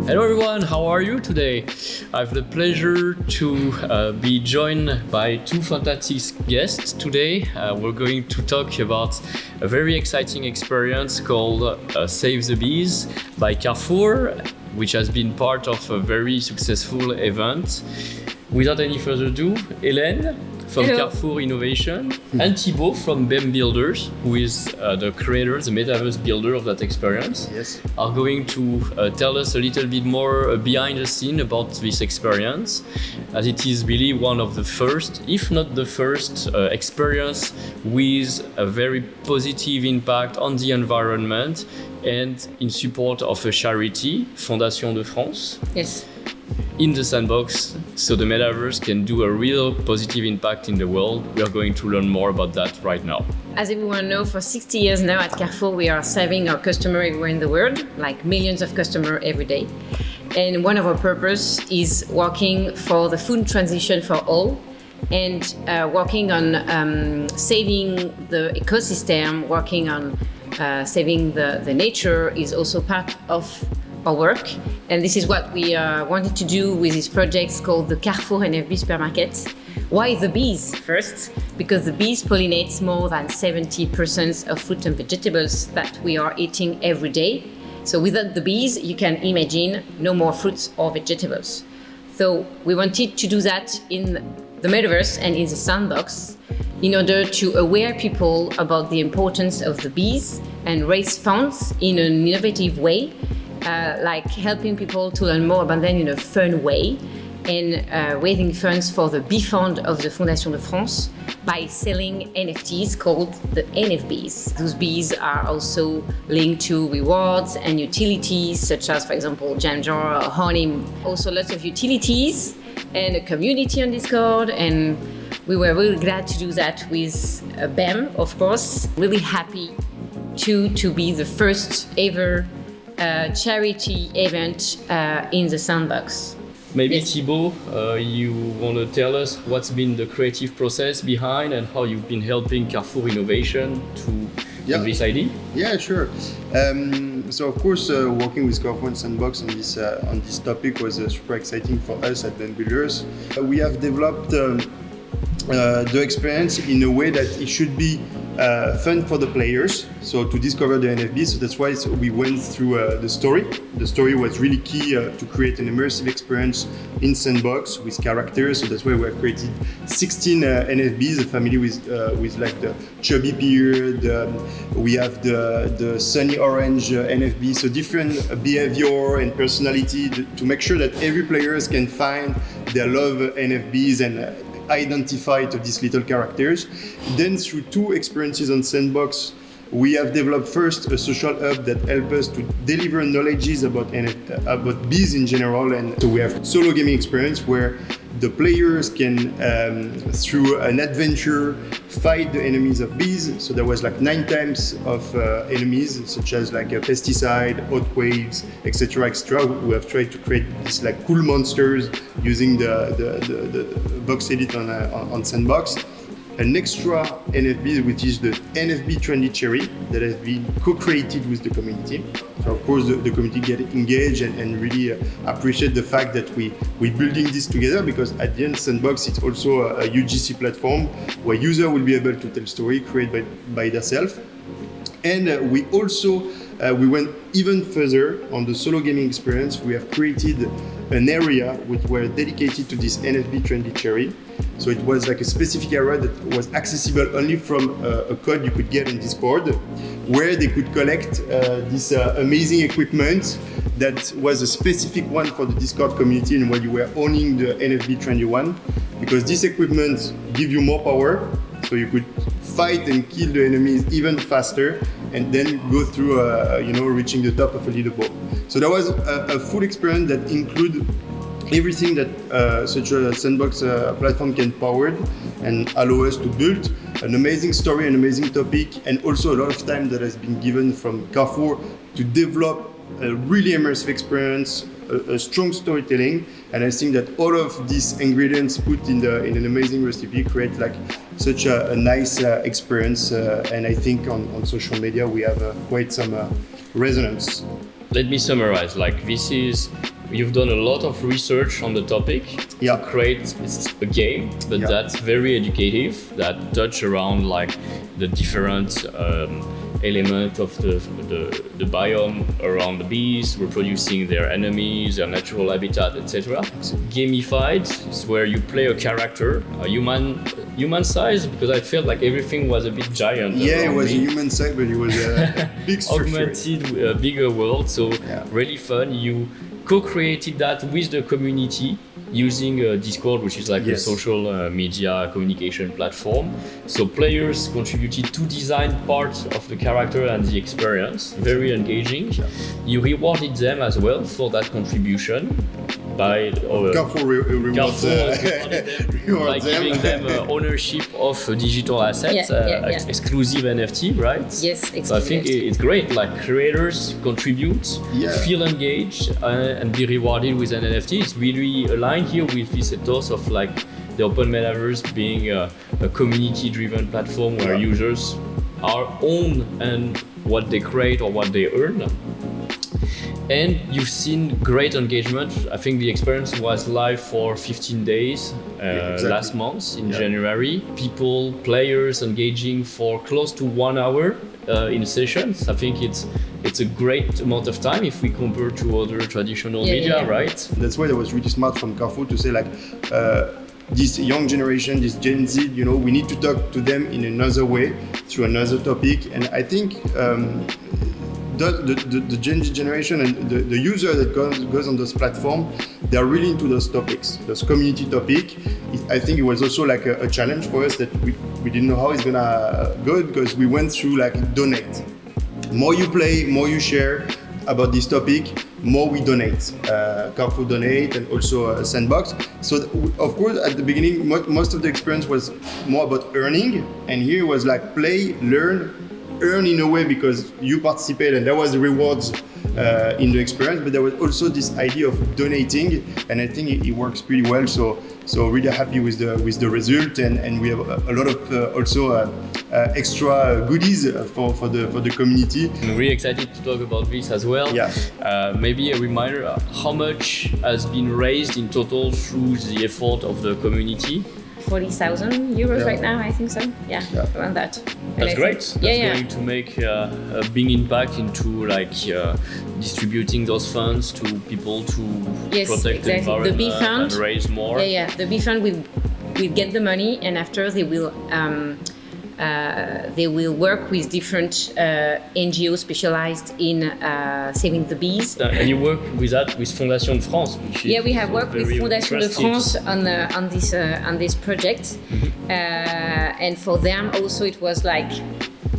Hello everyone, how are you today? I have the pleasure to be joined by two fantastic guests today. We're going to talk about a very exciting experience called Save the Bees by Carrefour, which has been part of a very successful event. Without any further ado, Hélène from Hello. Carrefour Innovation and Thibault from bem.builders, who is the creator, the metaverse builder of that experience, Yes. are going to tell us a little bit more behind the scene about this experience, as it is really one of the first, if not the first, experience with a very positive impact on the environment and in support of a charity, Fondation de France, Yes. in the sandbox, so the metaverse can do a real positive impact in the world. We are going to learn more about that right now. As everyone knows, for 60 years now at Carrefour, we are serving our customers everywhere in the world, like millions of customers every day. And one of our purpose is working for the food transition for all and working on saving the ecosystem, working on saving the nature is also part of our work. And this is what we wanted to do with these projects called the Carrefour NFBEE supermarket. Why the bees first? Because the bees pollinate more than 70% of fruit and vegetables that we are eating every day. So without the bees, you can imagine no more fruits or vegetables. So we wanted to do that in the metaverse and in the sandbox in order to aware people about the importance of the bees and raise funds in an innovative way, like helping people to learn more about them in a fun way and raising funds for the Bee Fund of the Fondation de France by selling NFTs called the NFBEs. Those bees are also linked to rewards and utilities such as, for example, jam jar or honey. Also lots of utilities and a community on Discord, and we were really glad to do that with BEM, of course. Really happy to be the first ever charity event in the sandbox. Maybe Yes. Thibault, you want to tell us what's been the creative process behind and how you've been helping Carrefour Innovation to this idea? Yeah, sure. So of course, working with Carrefour and Sandbox on this topic was super exciting for us at bem.builders. We have developed the experience in a way that it should be fun for the players, so to discover the NFB. So that's why we went through the story. The story was really key to create an immersive experience in Sandbox with characters. So that's why we have created 16 NFBs, a family with like the chubby beard. We have the sunny orange NFB, so different behavior and personality to make sure that every players can find their love NFBs and identify to these little characters. Then through two experiences on Sandbox, we have developed first a social hub that helps us to deliver knowledges about bees in general, and so we have solo gaming experience where the players can, through an adventure, fight the enemies of bees. So there was like 9 times of enemies, such as like a pesticide, hot waves, etc., etc. We have tried to create these like cool monsters using the box edit on Sandbox. An extra NFB, which is the NFB Trendy Cherry, that has been co-created with the community. So of course the community get engaged and really appreciate the fact that we're building this together, because at the end Sandbox it's also a UGC platform where user will be able to tell story created by themselves. And we also we went even further on the solo gaming experience. We have created an area which were dedicated to this NFB Trendy Cherry. So it was like a specific area that was accessible only from a code you could get in Discord, where they could collect this amazing equipment that was a specific one for the Discord community and where you were owning the NFB Trendy one, because this equipment give you more power, so you could fight and kill the enemies even faster, and then go through, reaching the top of a leaderboard. So that was a full experience that include everything that such a sandbox platform can power and allow us to build an amazing story, an amazing topic, and also a lot of time that has been given from Carrefour to develop a really immersive experience, a strong storytelling. And I think that all of these ingredients put in an amazing recipe create like such a nice experience. And I think on social media we have quite some resonance. Let me summarize. Like, this is you've done a lot of research on the topic Yeah. to create a game, but Yeah. that's very educative, that touch around like the different element of the biome around the bees, reproducing their enemies, their natural habitat, etc. Gamified is where you play a character, a human size, because I felt like everything was a bit giant. Yeah, it around was me. a human side, but it was a big structure. Augmented, bigger world, so Yeah. really fun. You co-created that with the community using Discord, which is like a Yes. social media communication platform. So players contributed to design part of the character and the experience. Very engaging. You rewarded them as well for that contribution by Carrefour rewards Carrefour rewarded them by rewards them. giving them ownership of digital assets, exclusive NFT, right? Yes, So I think exactly. it's great. Like creators contribute, Yeah. feel engaged, and be rewarded with an NFT. It's really aligned here with this ethos of like the open metaverse being a community-driven platform where Yeah. users are own and what they create or what they earn. And you've seen great engagement. I think the experience was live for 15 days exactly. last month in Yeah. January. People, players engaging for close to 1 hour in sessions. I think it's a great amount of time if we compare to other traditional media, right? That's why it was really smart from Carrefour to say like, this young generation, this Gen Z, you know, we need to talk to them in another way, through another topic. And I think the Gen Z generation and the user that goes on this platform, they are really into those topics, those community topic. I think it was also like a challenge for us that we didn't know how it's gonna go, because we went through like donate. More you play, more you share about this topic, more we donate. Carrefour donate and also Sandbox. So of course at the beginning most of the experience was more about earning, and here it was like play, learn, earn in a way because you participate and there was rewards in the experience, but there was also this idea of donating, and I think it works pretty well. So really happy with the result, and we have a lot of also extra goodies for the community. I'm really excited to talk about this as well. Yeah. Maybe a reminder, how much has been raised in total through the effort of the community? 40,000 euros Yeah. right now, I think so. Yeah, around that. And That's I great. think- That's going to make a big impact into like distributing those funds to people to Yes, protect the exactly. environment The B fund. and raise more. Yeah. The B fund will get the money, and after they will work with different NGOs specialized in saving the bees. And you work with that with Fondation de France, which is We have worked with very Fondation de interesting. France on this project, and for them also it was like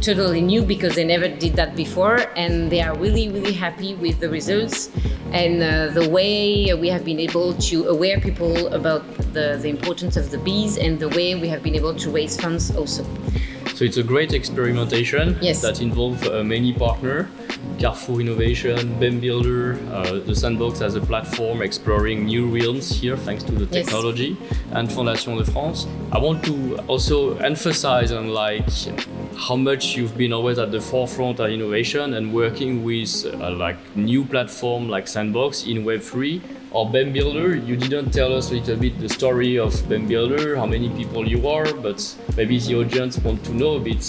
totally new because they never did that before, and they are really happy with the results and the way we have been able to aware people about the importance of the bees, and the way we have been able to raise funds also. So it's a great experimentation Yes. that involves many partners. Carrefour Innovation, bem.builders, The Sandbox as a platform exploring new realms here thanks to the Yes. technology, and Fondation de France. I want to also emphasize on like how much you've been always at the forefront of innovation and working with like new platform like Sandbox in Web3 or bem.builders. You didn't tell us a little bit the story of bem.builders, how many people you are, but maybe the audience want to know a bit.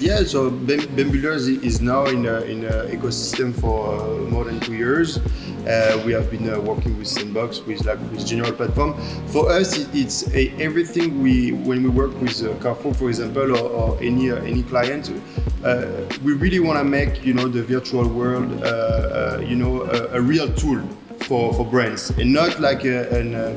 Yeah, so bem.builders is now in an ecosystem for more than 2 years. We have been working with Sandbox, with general platform. For us, it's everything when we work with Carrefour, for example, or any client. We really want to make the virtual world a real tool for brands, and not like a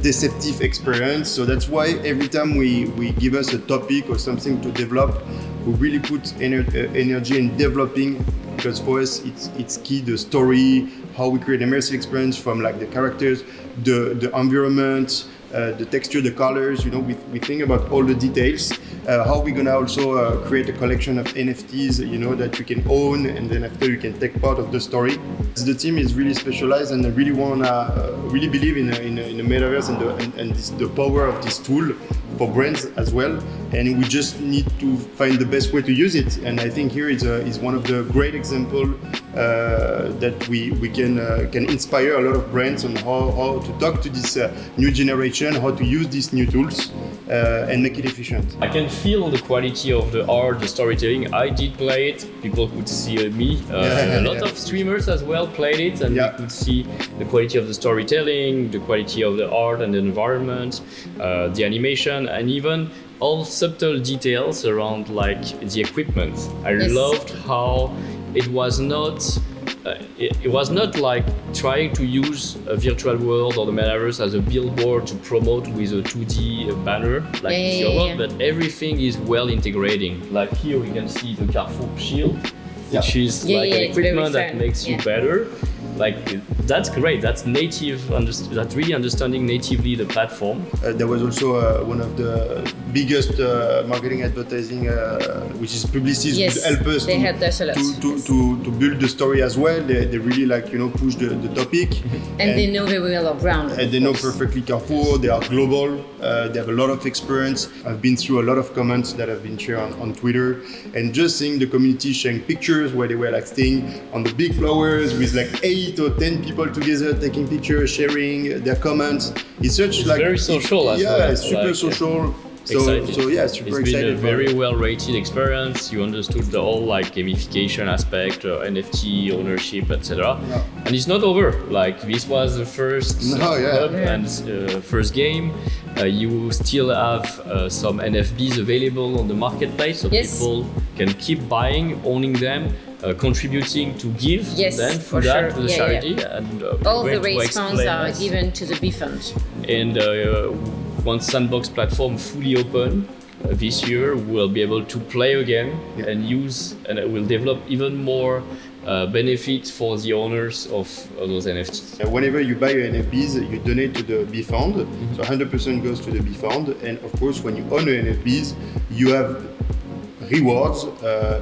deceptive experience. So that's why every time we give us a topic or something to develop, we really put energy in developing, because for us it's key, the story, how we create immersive experience from like the characters, the environment, the texture, the colors. We think about all the details. How we're gonna also create a collection of NFTs, that you can own, and then after you can take part of the story. The team is really specialized, and I really wanna really believe in the metaverse and the power of this tool for brands as well, and we just need to find the best way to use it. And I think here is one of the great examples that we can inspire a lot of brands on how to talk to this new generation, how to use these new tools and make it efficient. I can feel the quality of the art, the storytelling. I did play it. People could see me. A lot of streamers as well played it, and we could see the quality of the storytelling, the quality of the art and the environment, the animation, and even all subtle details around like the equipment. I loved how it was not like trying to use a virtual world or the metaverse as a billboard to promote with a 2D banner like but everything is well integrating. Like here we can see the Carrefour shield, which is like an equipment that makes you better. Like that's great. That's native. That's really understanding natively the platform. There was also one of the biggest marketing advertising, which is Publicis, would help us to build the story as well. They really push the topic. And they know very well our brand. And they know perfectly Carrefour. They are global. They have a lot of experience. I've been through a lot of comments that have been shared on Twitter, and just seeing the community sharing pictures where they were like staying on the big flowers with like 8 or 10 people together taking pictures, sharing their comments. It's very social as well. Yeah, it's super social. So yeah, super excited. It's been a very well-rated experience. You understood the whole gamification aspect, NFT ownership, etc. Yeah. And it's not over. Like this was the first hub and first game. You still have some NFBs available on the marketplace, so people can keep buying, owning them. Contributing to give then to the charity, and all the raise funds are given to the B fund. And once Sandbox platform fully open this year, we'll be able to play again and use, and it will develop even more benefits for the owners of those NFTs. Whenever you buy your NFBs, you donate to the B fund, so 100% goes to the B fund. And of course, when you own your NFBs, you have rewards,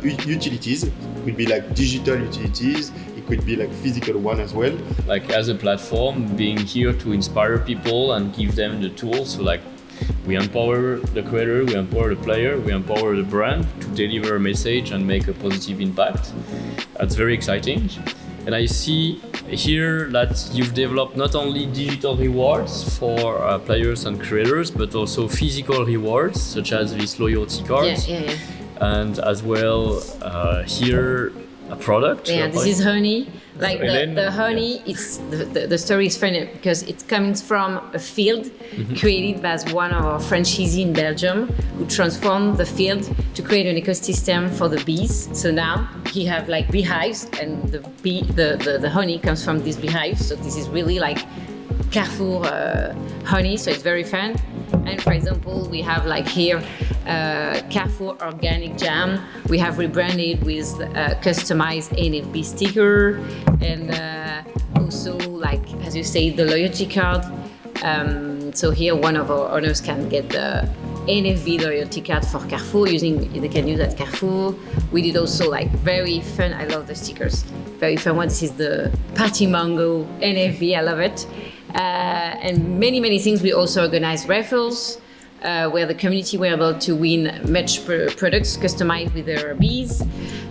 utilities. It could be like digital utilities, it could be like physical one as well. Like as a platform, being here to inspire people and give them the tools. So like we empower the creator, we empower the player, we empower the brand to deliver a message and make a positive impact. That's very exciting. And I see here that you've developed not only digital rewards for players and creators, but also physical rewards, such as these loyalty cards. And as well here a product. This is honey. Like the honey, it's the story is funny because it's coming from a field created by one of our franchisees in Belgium who transformed the field to create an ecosystem for the bees. So now he have like beehives, and the honey comes from these beehives. So this is really like Carrefour honey, so it's very fun. And for example, we have like here Carrefour organic jam. We have rebranded with customized NFB sticker, and also like, as you say, the loyalty card. So here one of our owners can get the NFB loyalty card for Carrefour they can use at Carrefour. We did also like very fun, I love the stickers, very fun one. This is the Party Mango NFB, I love it. And many things. We also organized raffles where the community were able to win match products customized with their bees.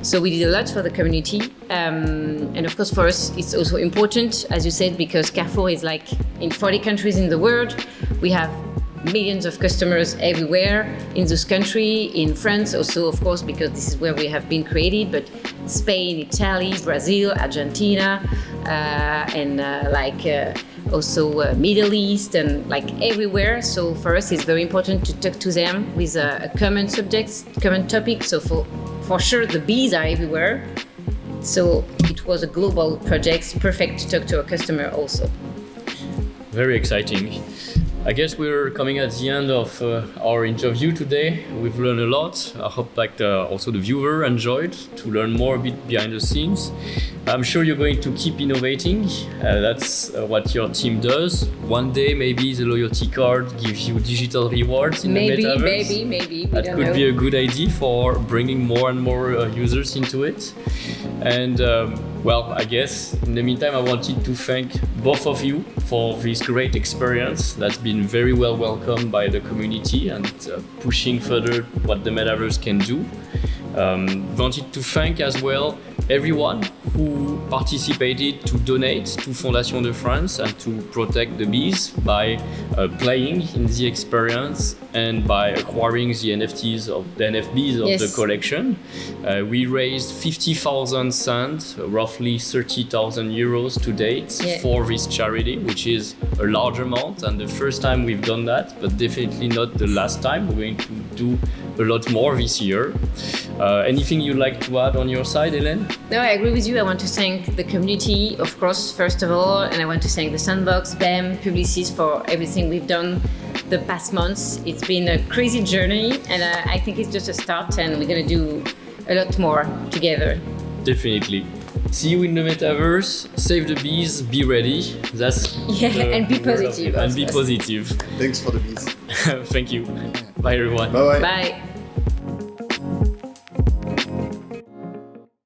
So we did a lot for the community. And of course for us it's also important, as you said, because Carrefour is like in 40 countries in the world. We have millions of customers everywhere in this country, in France also, of course, because this is where we have been created, but Spain, Italy, Brazil, Argentina, and also Middle East, and like everywhere. So for us it's very important to talk to them with a common subject, common topic. So for sure the bees are everywhere. So it was a global project, perfect to talk to a customer also. Very exciting. I guess we're coming at the end of our interview today. We've learned a lot. I hope also the viewer enjoyed to learn more a bit behind the scenes. I'm sure you're going to keep innovating. That's what your team does. One day, maybe the loyalty card gives you digital rewards in the metaverse. Maybe. That could be a good idea for bringing more and more users into it. And Well, I guess in the meantime, I wanted to thank both of you for this great experience that's been very well welcomed by the community and pushing further what the metaverse can do. Wanted to thank as well everyone who participated to donate to Fondation de France and to protect the bees by playing in the experience and by acquiring the NFTs of the NFBs of the collection. We raised 50,000 cents, roughly 30,000 euros to date for this charity, which is a large amount and the first time we've done that, but definitely not the last time. We're going to do a lot more this year. Anything you'd like to add on your side, Hélène? No, I agree with you. I want to thank the community, of course, first of all, and I want to thank the Sandbox, BEM, Publicis for everything we've done the past months. It's been a crazy journey, and I think it's just a start, and we're going to do a lot more together. Definitely. See you in the metaverse. Save the bees. Be ready. That's and be positive. And be positive. Thanks for the bees. Thank you. Bye, everyone. Bye-bye. Bye.